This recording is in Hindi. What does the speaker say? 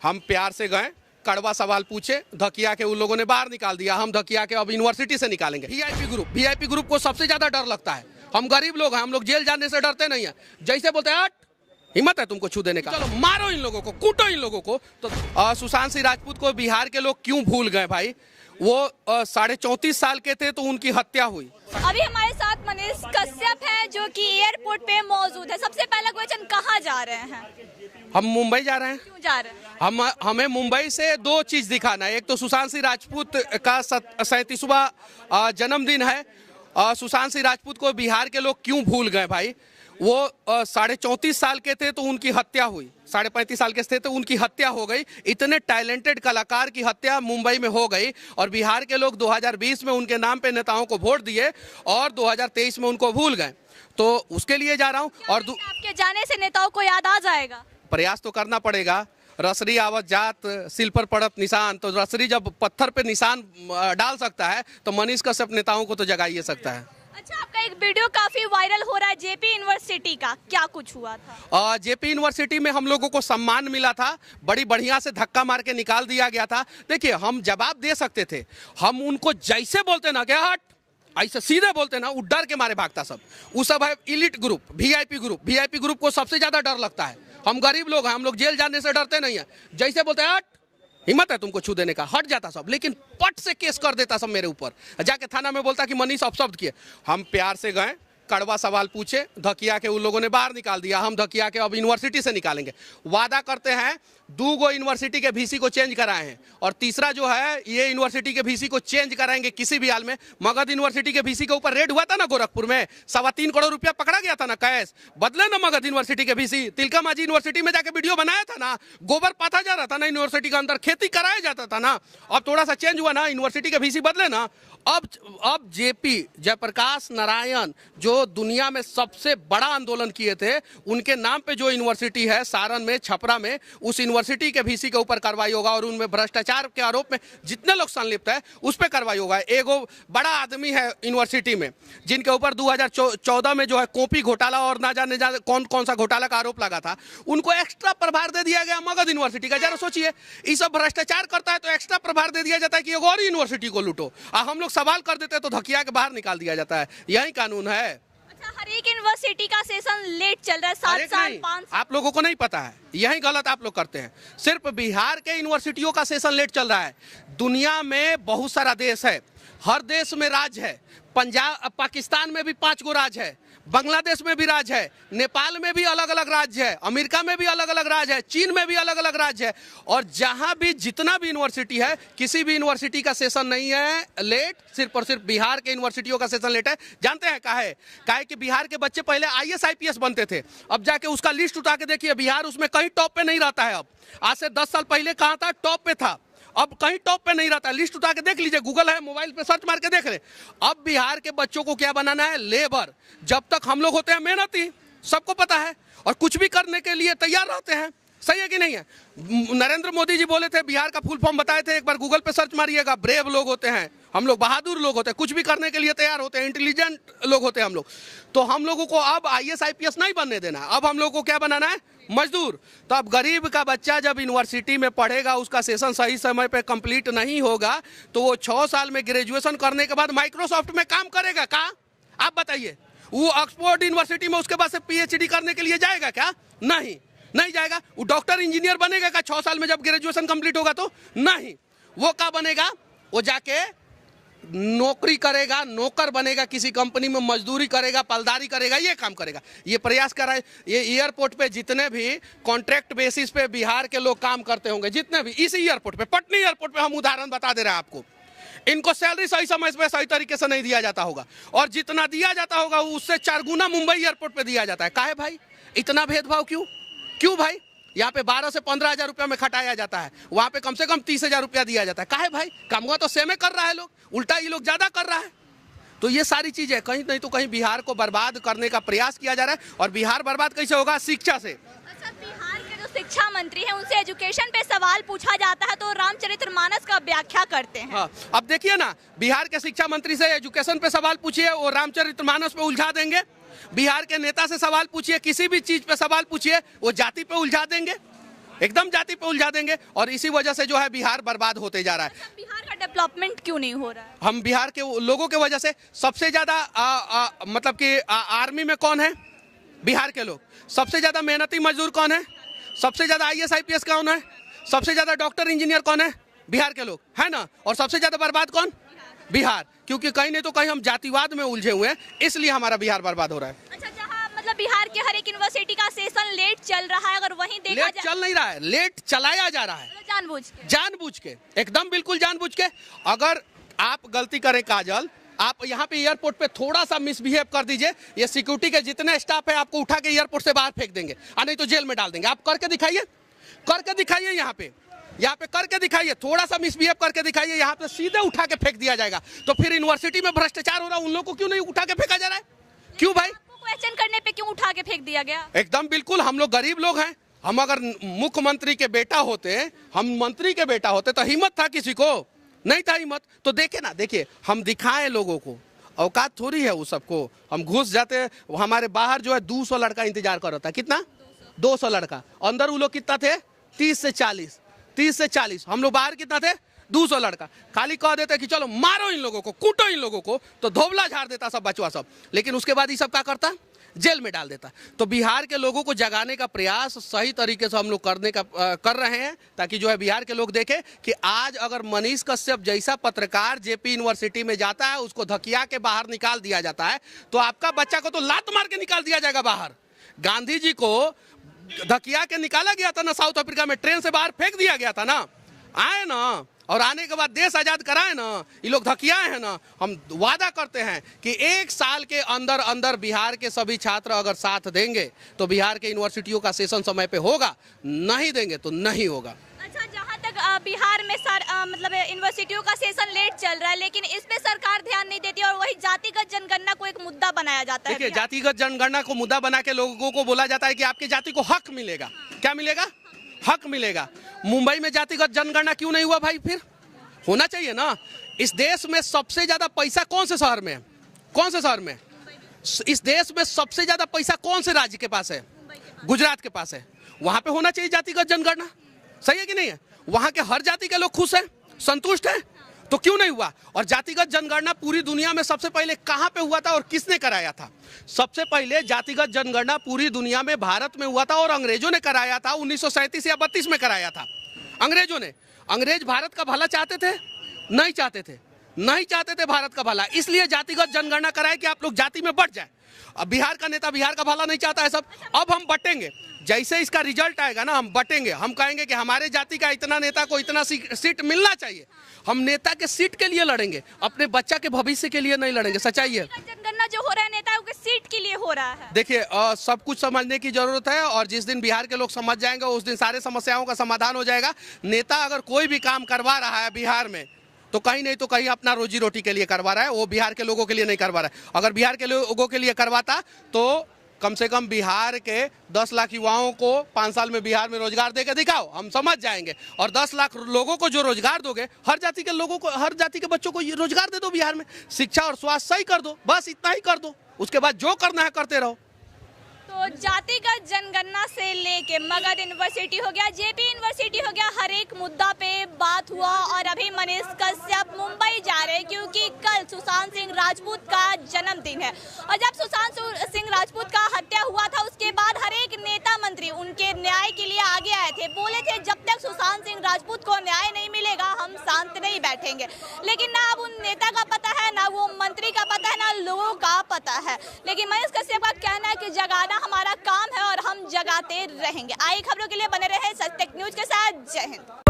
हम प्यार से गए, कड़वा सवाल पूछे, धकिया के उन लोगों ने बाहर निकाल दिया। हम धकिया के अब यूनिवर्सिटी से निकालेंगे। वीआईपी ग्रुप को सबसे ज्यादा डर लगता है। हम गरीब लोग हैं, हम लोग जेल जाने से डरते नहीं है। जैसे बोलते हैं हट, हिम्मत है तुमको छू देने का, चलो मारो इन लोगों को, कूटो इन लोगों को। तो सुशांत सिंह राजपूत को बिहार के लोग क्यों भूल गए भाई? वो 34.5 साल के थे तो उनकी हत्या हुई। अभी हमारे साथ मनीष कश्यप है जो कि एयरपोर्ट पे मौजूद है। सबसे पहला क्वेश्चन, कहाँ जा रहे हैं? हम मुंबई जा रहे हैं। क्यों जा रहे हैं? हमें मुंबई से दो चीज दिखाना है। एक तो सुशांत सिंह राजपूत का 37वां जन्मदिन है। सुशांत सिंह राजपूत को बिहार के लोग क्यों भूल गए भाई? वो 34.5 साल के थे तो उनकी हत्या हुई, 35.5 साल के थे तो उनकी हत्या हो गई। इतने टैलेंटेड कलाकार की हत्या मुंबई में हो गई और बिहार के लोग 2020 में उनके नाम पे नेताओं को वोट दिए और 2023 में उनको भूल गए। तो उसके लिए जा रहा हूँ। और आपके जाने से नेताओं को याद आ जाएगा? प्रयास तो करना पड़ेगा। रसरी आवत जात सिल पर पड़त निशान, तो रसरी जब पत्थर पे निशान डाल सकता है तो मनीष कश्यप नेताओं को तो जगा ही सकता है। अच्छा, आपका एक वीडियो काफी वायरल हो रहा है जेपी यूनिवर्सिटी का, क्या कुछ हुआ था? जेपी यूनिवर्सिटी में हम लोगों को सम्मान मिला था, बड़ी बढ़िया से धक्का मार के निकाल दिया गया था। देखिए, हम जवाब दे सकते थे, हम उनको जैसे बोलते ना क्या हट, ऐसे सीधे बोलते ना, वो डर के मारे भागता सब। वो सब है इलिट ग्रुप, वीआईपी ग्रुप को सबसे ज्यादा डर लगता है। हम गरीब लोग हैं, हम लोग जेल जाने से डरते नहीं है। जैसे बोलते हैं हट, हिम्मत है तुमको छू देने का, हट जाता सब। लेकिन पट से केस कर देता सब मेरे ऊपर, जाके थाना में बोलता कि मनीष अपशब्द किए। हम प्यार से गए, कड़वा सवाल पूछे, धकिया के उन लोगों ने बाहर निकाल दिया। हम धकिया के अब यूनिवर्सिटी से निकालेंगे। वादा करते हैं 2 यूनिवर्सिटी के वीसी को चेंज कराए हैं और तीसरा जो है ये यूनिवर्सिटी के वीसी को चेंज कराएंगे किसी भी हाल में। मगध यूनिवर्सिटी के वीसी के ऊपर रेड हुआ था ना गोरखपुर में, 3.25 करोड़ रुपया पकड़ा गया था ना कैश। बदले ना मगध यूनिवर्सिटी के वीसी। तिलका मांझी यूनिवर्सिटी में जाके वीडियो बनाया था ना, गोबर पाथा जा रहा था ना यूनिवर्सिटी के अंदर, खेती कराया जाता था ना। अब थोड़ा सा चेंज हुआ ना, यूनिवर्सिटी के वीसी बदले ना। अब जेपी जयप्रकाश नारायण जो दुनिया में सबसे बड़ा आंदोलन किए थे, उनके नाम पे जो यूनिवर्सिटी है सारण में, छपरा में, उस यूनिवर्सिटी के वीसी के ऊपर कार्रवाई होगा और उनमें भ्रष्टाचार के आरोप में जितने लोग संलिप्त है उस पर कार्रवाई होगा। एगो बड़ा आदमी है यूनिवर्सिटी में जिनके ऊपर 2014 में जो है कॉपी घोटाला और ना जाने कौन कौन सा घोटाला का आरोप लगा था, उनको एक्स्ट्रा प्रभार दे दिया गया मगध यूनिवर्सिटी का। जरा सोचिए, ये सब भ्रष्टाचार करता है तो एक्स्ट्रा प्रभार दे दिया जाता है कि एक और यूनिवर्सिटी को लूटो। हम लोग सवाल कर देते हैं तो धकिया के बाहर निकाल दिया जाता है। यही कानून है। अच्छा, हर एक यूनिवर्सिटी का सेशन लेट चल रहा है, 7 साल 5 साल। आप लोगों को नहीं पता है, यही गलत आप लोग करते हैं। सिर्फ बिहार के यूनिवर्सिटियों का सेशन लेट चल रहा है। दुनिया में बहुत सारा देश है, हर देश में राज है। पाकिस्तान में भी 5 गो राज है, बांग्लादेश में भी राज है, नेपाल में भी अलग अलग राज्य है, अमेरिका में भी अलग अलग राज है, चीन में भी अलग अलग राज्य है। और जहां भी जितना भी यूनिवर्सिटी है, किसी भी यूनिवर्सिटी का सेशन नहीं है लेट, सिर्फ और सिर्फ बिहार के यूनिवर्सिटियों का सेशन लेट है। जानते हैं काहे कि बिहार के बच्चे पहले IAS IPS बनते थे। अब जाके उसका लिस्ट उठा के देखिए, बिहार उसमें कहीं टॉप पे नहीं रहता है। अब आज से 10 साल पहले कहाँ था? टॉप पे था, अब कहीं टॉप पे नहीं रहता। लिस्ट उठा के देख लीजिए, गूगल है, मोबाइल पे सर्च मार के देख ले। अब बिहार के बच्चों को क्या बनाना है? लेबर। जब तक हम लोग होते हैं मेहनती, सबको पता है, और कुछ भी करने के लिए तैयार रहते हैं। सही है कि नहीं है? नरेंद्र मोदी जी बोले थे, बिहार का फुल फॉर्म बताए थे, एक बार गूगल पे सर्च मारिएगा। ब्रेव लोग होते हैं हम लोग, बहादुर लोग होते हैं, कुछ भी करने के लिए तैयार होते हैं, इंटेलिजेंट लोग होते हैं हम लोग। तो हम लोगों को अब IAS IPS नहीं बनने देना, अब हम लोगों को क्या बनाना है? मजदूर। तो अब गरीब का बच्चा जब यूनिवर्सिटी में पढ़ेगा, उसका सेशन सही समय पे कंप्लीट नहीं होगा, तो वो 6 साल में ग्रेजुएशन करने के बाद माइक्रोसॉफ्ट में काम करेगा क्या? आप बताइए। वो ऑक्सफोर्ड यूनिवर्सिटी में उसके बाद से PhD करने के लिए जाएगा क्या? नहीं जाएगा। वो डॉक्टर इंजीनियर बनेगा क्या 6 साल में जब ग्रेजुएशन कंप्लीट होगा? तो नहीं। वो क्या बनेगा? वो जाके नौकरी करेगा, नौकर बनेगा, किसी कंपनी में मजदूरी करेगा, पलदारी करेगा, ये काम करेगा। ये प्रयास कर रहा है। ये एयरपोर्ट पे जितने भी कॉन्ट्रैक्ट बेसिस पे बिहार के लोग काम करते होंगे, जितने भी इसी एयरपोर्ट पे, पटना एयरपोर्ट पे, हम उदाहरण बता दे रहे हैं आपको, इनको सैलरी सही समय पे सही तरीके से नहीं दिया जाता होगा, और जितना दिया जाता होगा उससे 4 गुना मुंबई एयरपोर्ट पे दिया जाता है। काहे भाई इतना भेदभाव? क्यों भाई? यहाँ पे 12 से 15 हजार रुपया में खटाया जाता है, वहाँ पे कम से कम 30 हजार रुपया दिया जाता है। काहे भाई? कामगा तो सेमे कर रहा है लोग, उल्टा ये लोग ज्यादा कर रहा है। तो ये सारी चीजें कहीं नहीं तो कहीं बिहार को बर्बाद करने का प्रयास किया जा रहा है। और बिहार बर्बाद कैसे होगा? शिक्षा से। अच्छा, बिहार के जो शिक्षा मंत्री हैं उनसे एजुकेशन पे सवाल पूछा जाता है तो रामचरितमानस का व्याख्या करते हैं। हाँ, अब देखिए ना, बिहार के शिक्षा मंत्री से एजुकेशन पे सवाल पूछिए, वो रामचरितमानस पे उलझा देंगे। बिहार के नेता से सवाल पूछिए, किसी भी चीज पे सवाल पूछिए, वो जाति पे उलझा देंगे। एकदम जाति पे उलझा देंगे और इसी वजह से जो है बिहार बर्बाद होते जा रहा है। अच्छा, बिहार का डेवलपमेंट क्यों नहीं हो रहा है? हम बिहार के लोगों के वजह से सबसे ज्यादा मतलब कि आर्मी में कौन है? बिहार के लोग। सबसे ज्यादा मेहनती मजदूर कौन है? सबसे ज्यादा IAS IPS कौन है? सबसे ज्यादा डॉक्टर इंजीनियर कौन है? बिहार के लोग, है ना। और सबसे ज्यादा बर्बाद कौन? बिहार। क्योंकि कहीं नहीं तो कहीं हम जातिवाद में उलझे हुए हैं, इसलिए हमारा बिहार बर्बाद हो रहा है। अच्छा, जहाँ मतलब बिहार के हर एक यूनिवर्सिटी का सेशन लेट चल रहा है, अगर वहीं देखा लेट चल नहीं रहा है, लेट चलाया जा रहा है जानबूझ के, एकदम बिल्कुल जानबूझ के। अगर आप गलती करें काजल, आप यहाँ पे एयरपोर्ट पे थोड़ा सा मिसबिहेव कर दीजिए, ये सिक्योरिटी के जितने स्टाफ है आपको उठा के एयरपोर्ट से बाहर फेंक देंगे, और नहीं तो जेल में डाल देंगे। आप करके दिखाइए यहाँ पे करके दिखाइए, थोड़ा सा मिसबिहेव करके दिखाइए, यहाँ पे सीधे उठा के फेंक दिया जाएगा। तो फिर यूनिवर्सिटी में भ्रष्टाचार हो रहा है, उन लोगों को क्यों नहीं उठा के फेंका जा रहा है? क्यों भाई? क्वेश्चन करने पे क्यों उठा के फेंक दिया गया? एकदम बिल्कुल, हम लोग गरीब लोग हैं। हम अगर मुख्यमंत्री के बेटा होते, हम मंत्री के बेटा होते, तो हिम्मत था किसी को? नहीं था हिम्मत। तो देखिए हम दिखाएं लोगों को, औकात थोड़ी है वो सबको। हम घुस जाते, हमारे बाहर जो है 200 लड़का इंतजार कर रहा था। कितना? 200 लड़का। अंदर वो लोग कितना थे? 30 से 40। हम लोग बाहर कितना थे? 200 लड़का। खाली कह देते कि चलो मारो इन लोगों को, कूटो इन लोगों को, तो धोबला झाड़ देता सब बचवा सब। लेकिन उसके बाद ये सब क्या करता? जेल में डाल देता। तो बिहार के लोगों को जगाने का प्रयास सही तरीके से हम लोग कर रहे हैं, ताकि जो है बिहार के लोग देखें कि आज अगर मनीष कश्यप जैसा पत्रकार JP यूनिवर्सिटी में जाता है, उसको धकिया के बाहर निकाल दिया जाता है, तो आपका बच्चा को तो लात मार के निकाल दिया जाएगा बाहर। गांधी जी को धकिया के निकाला गया था ना साउथ अफ्रीका में, ट्रेन से बाहर फेंक दिया गया था ना, आए ना, और आने के बाद देश आजाद कराए ना, ये लोग धकियाए हैं ना। हम वादा करते हैं कि 1 साल के अंदर अंदर बिहार के सभी छात्र अगर साथ देंगे तो बिहार के यूनिवर्सिटियों का सेशन समय पे होगा, नहीं देंगे तो नहीं होगा। अच्छा, जहाँ तक बिहार में मतलब यूनिवर्सिटियों का सेशन लेट चल रहा है, लेकिन इस पे सरकार ध्यान नहीं देती और वही जातिगत जनगणना को एक मुद्दा बनाया जाता है। देखिए, जातिगत जनगणना को मुद्दा बना के लोगों को बोला जाता है कि आपकी जाति को हक मिलेगा। क्या मिलेगा? हक मिलेगा। मुंबई में जातिगत जनगणना क्यों नहीं हुआ भाई? फिर होना चाहिए ना। इस देश में सबसे ज्यादा पैसा कौन से शहर में है? कौन से शहर में? इस देश में सबसे ज्यादा पैसा कौन से राज्य के पास है? गुजरात के पास है। वहां पे होना चाहिए जातिगत जनगणना। सही है कि नहीं है? वहां के हर जाति के लोग खुश हैं, संतुष्ट हैं, तो क्यों नहीं हुआ? और जातिगत जनगणना पूरी दुनिया में सबसे पहले कहां पे हुआ था और किसने कराया था? सबसे पहले जातिगत जनगणना पूरी दुनिया में भारत में हुआ था और अंग्रेजों ने कराया था। 1937 या 32 में कराया था अंग्रेजों ने। अंग्रेज भारत का भला चाहते थे? नहीं चाहते थे भारत का भला, इसलिए जातिगत जनगणना कराए कि आप लोग जाति में बढ़ जाए। अब बिहार का नेता बिहार का भला नहीं चाहता है सब। अब हम बटेंगे, जैसे इसका रिजल्ट आएगा ना, हम बटेंगे। हम कहेंगे कि हमारे जाति का इतना नेता को इतना सीट मिलना चाहिए। हम नेता के सीट के लिए लड़ेंगे, अपने बच्चा के भविष्य के लिए नहीं लड़ेंगे। सच्चाई है। जनगणना जो हो रहा है नेताओं के सीट के लिए हो रहा है। देखिए, सब कुछ समझने की जरूरत है, और जिस दिन बिहार के लोग समझ जाएंगे उस दिन सारे समस्याओं का समाधान हो जाएगा। नेता अगर कोई भी काम करवा रहा है बिहार में, तो कहीं नहीं तो कहीं अपना रोजी रोटी के लिए करवा रहा है, वो बिहार के लोगों के लिए नहीं करवा रहा है। अगर बिहार के लोगों के लिए करवाता तो कम से कम बिहार के 10 लाख युवाओं को 5 साल में बिहार में रोजगार देके दिखाओ, हम समझ जाएंगे। और 10 लाख लोगों को जो रोजगार दोगे, हर जाति के लोगों को, हर जाति के बच्चों को रोजगार दे दो बिहार में। शिक्षा और स्वास्थ्य सही कर दो, बस इतना ही कर दो। उसके बाद जो करना है करते रहो। तो जातिगत जनगणना से लेके मगध यूनिवर्सिटी हो गया, JP यूनिवर्सिटी हो गया, हर एक मुद्दा पे बात हुआ। और अभी मनीष कश्यप मुंबई जा रहे हैं क्योंकि कल सुशांत सिंह राजपूत का जन्मदिन है। और जब सुशांत सिंह राजपूत का हत्या हुआ था, उसके बाद हर एक नेता मंत्री उनके न्याय के लिए आगे आए थे। बोले थे जब तक सुशांत सिंह राजपूत को न्याय नहीं मिलेगा हम शांत नहीं बैठेंगे। लेकिन ना अब उन नेता का पता है, ना वो मंत्री का पता है, ना लोगों का पता है। लेकिन मनीष कश्यप का कहना है कि जगाना हमारा काम है और हम जगाते रहेंगे। आई खबरों के लिए बने रहे सच तक न्यूज के साथ। जय हिंद।